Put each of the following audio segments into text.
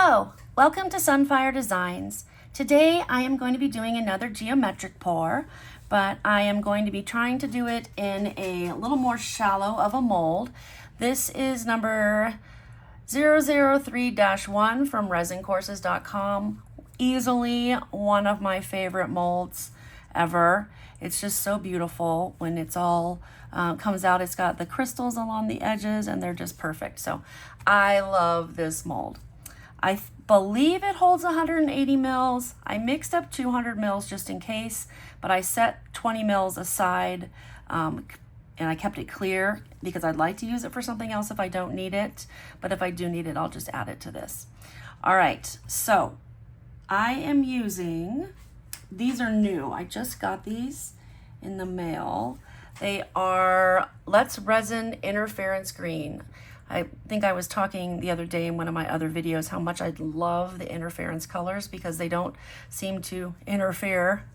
Hello, welcome to Sunfire Designs. Today I am going to be doing another geometric pour, but I am going to be trying to do it in a little more shallow of a mold. This is number 003-1 from resincourses.com. Easily one of my favorite molds ever. It's just so beautiful when it's all comes out. It's got the crystals along the edges and they're just perfect. So I love this mold. I believe it holds 180 mils. I mixed up 200 mils just in case, but I set 20 mils aside and I kept it clear because I'd like to use it for something else if I don't need it. But if I do need it, I'll just add it to this. All right, so I am using, these are new. I just got these in the mail. They are Let's Resin Interference Green. I think I was talking the other day in one of my other videos how much I love the interference colors because they don't seem to interfere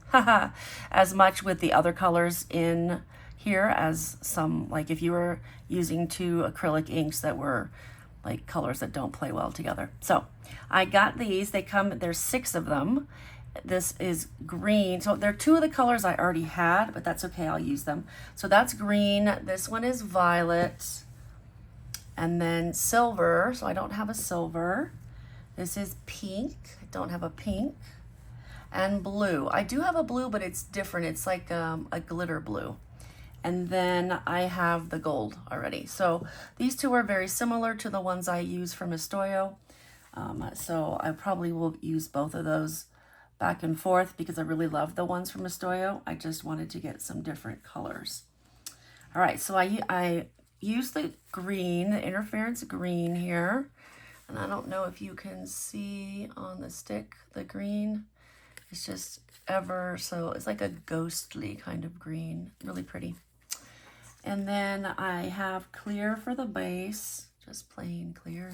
as much with the other colors in here as some, like if you were using two acrylic inks that were like colors that don't play well together. So I got these. There's 6 of them. This is green. So they're 2 of the colors I already had, but that's okay. I'll use them. So that's green. This one is violet. And then silver, so I don't have a silver. This is pink, I don't have a pink. And blue, I do have a blue, but it's different. It's like a glitter blue. And then I have the gold already. So these 2 are very similar to the ones I use from Estoyo. So I probably will use both of those back and forth because I really love the ones from Estoyo. I just wanted to get some different colors. All right, so I use the green, the interference green here. And I don't know if you can see on the stick, the green. It's just it's like a ghostly kind of green, really pretty. And then I have clear for the base, just plain clear.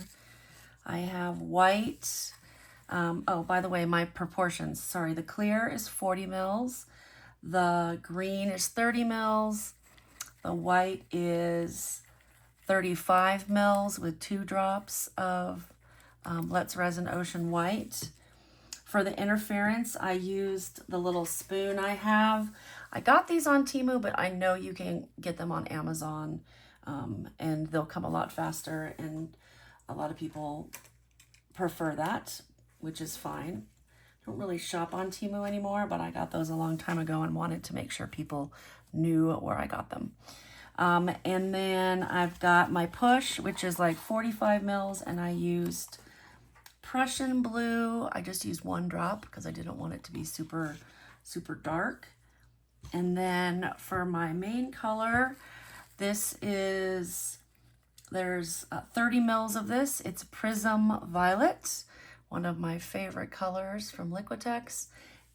I have white. Oh, by the way, my proportions, sorry, the clear is 40 mils. The green is 30 mils. The white is 35 mils with 2 drops of Let's Resin Ocean White. For the interference, I used the little spoon I have. I got these on Temu, but I know you can get them on Amazon and they'll come a lot faster, and a lot of people prefer that, which is fine. I don't really shop on Temu anymore, but I got those a long time ago and wanted to make sure people knew where I got them. And then I've got my push, which is like 45 mils, and I used Prussian blue. I just used 1 drop because I didn't want it to be super, super dark. And then for my main color, there's 30 mils of this. It's Prism Violet, one of my favorite colors from Liquitex.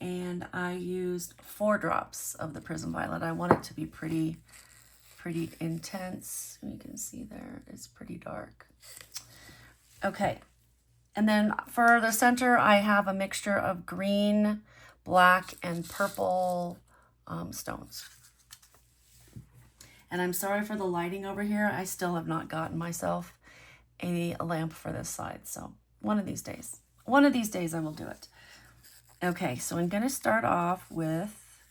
And I used 4 drops of the Prism Violet. I want it to be pretty intense. You can see there, it's pretty dark. Okay, and then for the center, I have a mixture of green, black, and purple stones. And I'm sorry for the lighting over here. I still have not gotten myself a lamp for this side. So one of these days I will do it. Okay, so I'm gonna start off with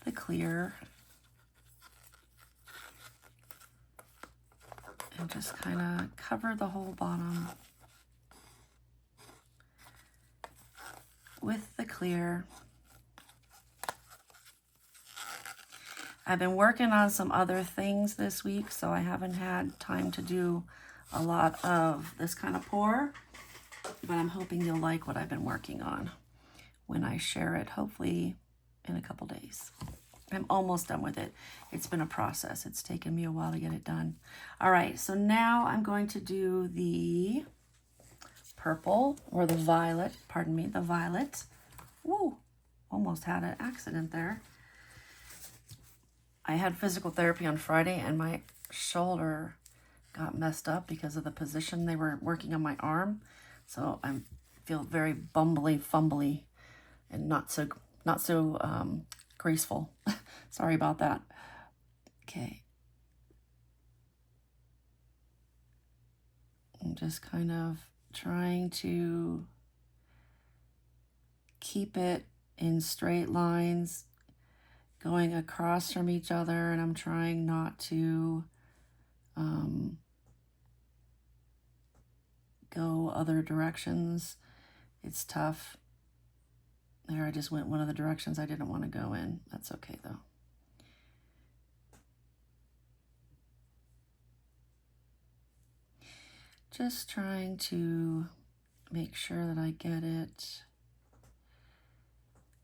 the clear. And just kind of cover the whole bottom with the clear. I've been working on some other things this week, so I haven't had time to do a lot of this kind of pour, but I'm hoping you'll like what I've been working on when I share it, hopefully in a couple days. I'm almost done with it. It's been a process. It's taken me a while to get it done. All right, so now I'm going to do the purple, or the violet, pardon me, the violet. Woo, almost had an accident there. I had physical therapy on Friday and my shoulder got messed up because of the position they were working on my arm. So I feel very bumbly, fumbly, and not so graceful. Sorry about that. Okay. I'm just kind of trying to keep it in straight lines going across from each other, and I'm trying not to go other directions. It's tough. There, I just went one of the directions I didn't want to go in. That's okay though. Just trying to make sure that I get it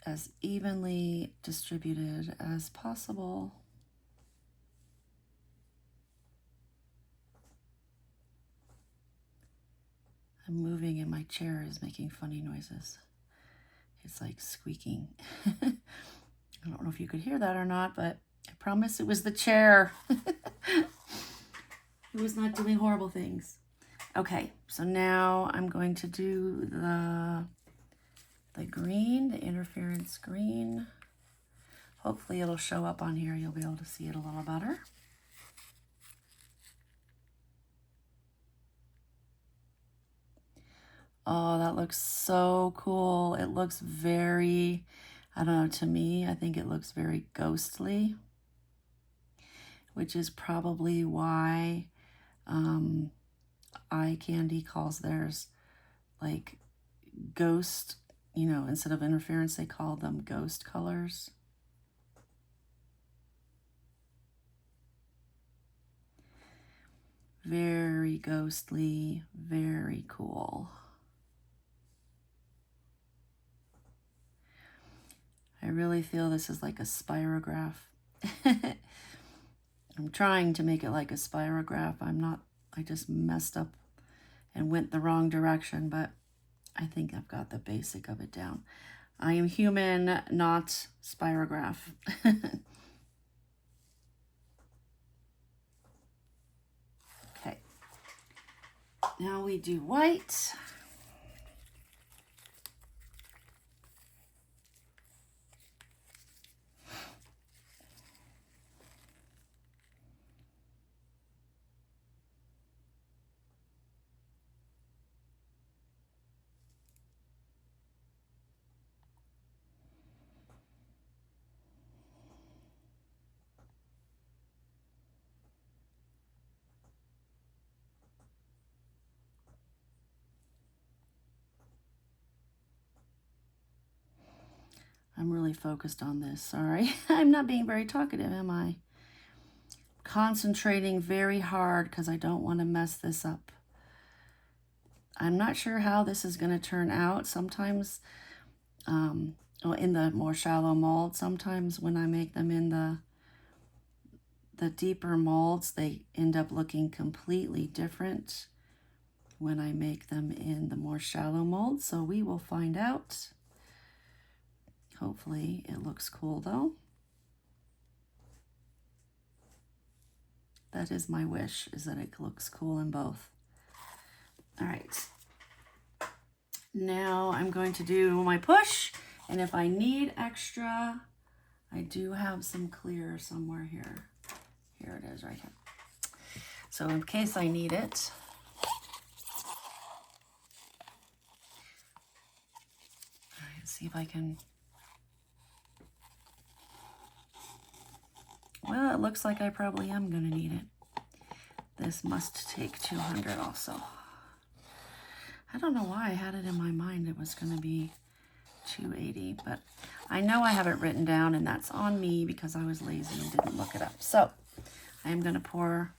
as evenly distributed as possible. I'm moving and my chair is making funny noises. It's like squeaking. I don't know if you could hear that or not, but I promise it was the chair. It was not doing horrible things. Okay, so now I'm going to do the green, the interference green. Hopefully it'll show up on here. You'll be able to see it a little better. Oh, that looks so cool. It looks very, I don't know, to me, I think it looks very ghostly, which is probably why Eye Candy calls theirs like ghost, you know, instead of interference, they call them ghost colors. Very ghostly, very cool. I really feel this is like a spirograph. I'm trying to make it like a spirograph. I just messed up and went the wrong direction, but I think I've got the basic of it down. I am human, not spirograph. Okay. Now we do white. I'm really focused on this. Sorry. I'm not being very talkative, am I? Concentrating very hard because I don't want to mess this up. I'm not sure how this is going to turn out. Sometimes, in the more shallow mold, sometimes when I make them in the deeper molds, they end up looking completely different when I make them in the more shallow molds. So we will find out. Hopefully it looks cool though. That is my wish, is that it looks cool in both. All right. Now I'm going to do my push, and if I need extra, I do have some clear somewhere here. Here it is right here. So in case I need it, all right, see if I can. Well, it looks like I probably am going to need it. This must take 200 also. I don't know why I had it in my mind it was going to be 280, but I know I have it written down, and that's on me because I was lazy and didn't look it up. So I'm going to pour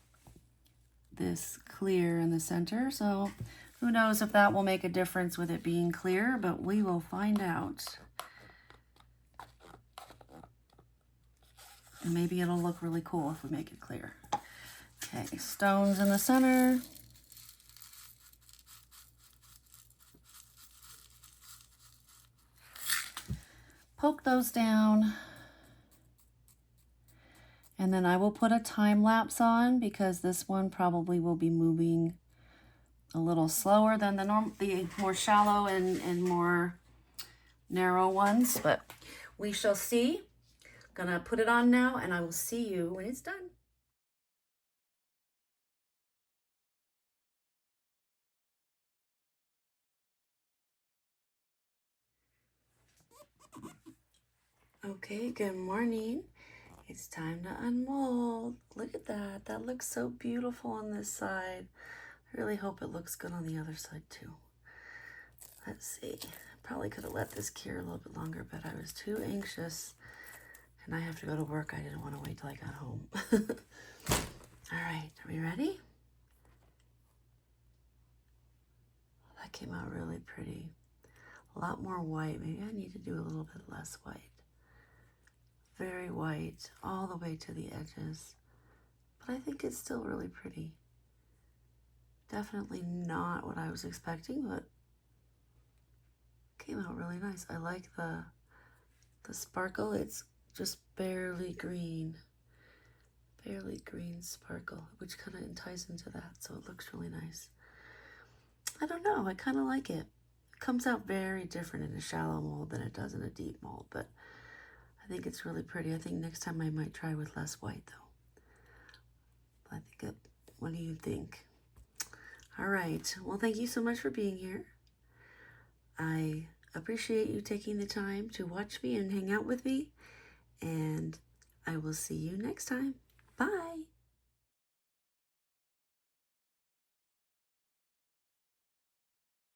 this clear in the center. So who knows if that will make a difference with it being clear, but we will find out. And maybe it'll look really cool if we make it clear. Okay, stones in the center. Poke those down. And then I will put a time lapse on because this one probably will be moving a little slower than the more shallow and more narrow ones, but we shall see. Gonna put it on now, and I will see you when it's done. Okay, good morning. It's time to unmold. Look at that. That looks so beautiful on this side. I really hope it looks good on the other side too. Let's see. Probably could have let this cure a little bit longer, but I was too anxious and I have to go to work. I didn't want to wait till I got home. All right, are we ready? That came out really pretty. A lot more white. Maybe I need to do a little bit less white. Very white all the way to the edges. But I think it's still really pretty. Definitely not what I was expecting, but came out really nice. I like the sparkle. It's just barely green sparkle, which kind of ties into that, so it looks really nice. I don't know, I kind of like it. It comes out very different in a shallow mold than it does in a deep mold, but I think it's really pretty. I think next time I might try with less white though. What do you think? All right, well, thank you so much for being here. I appreciate you taking the time to watch me and hang out with me, and I will see you next time. Bye.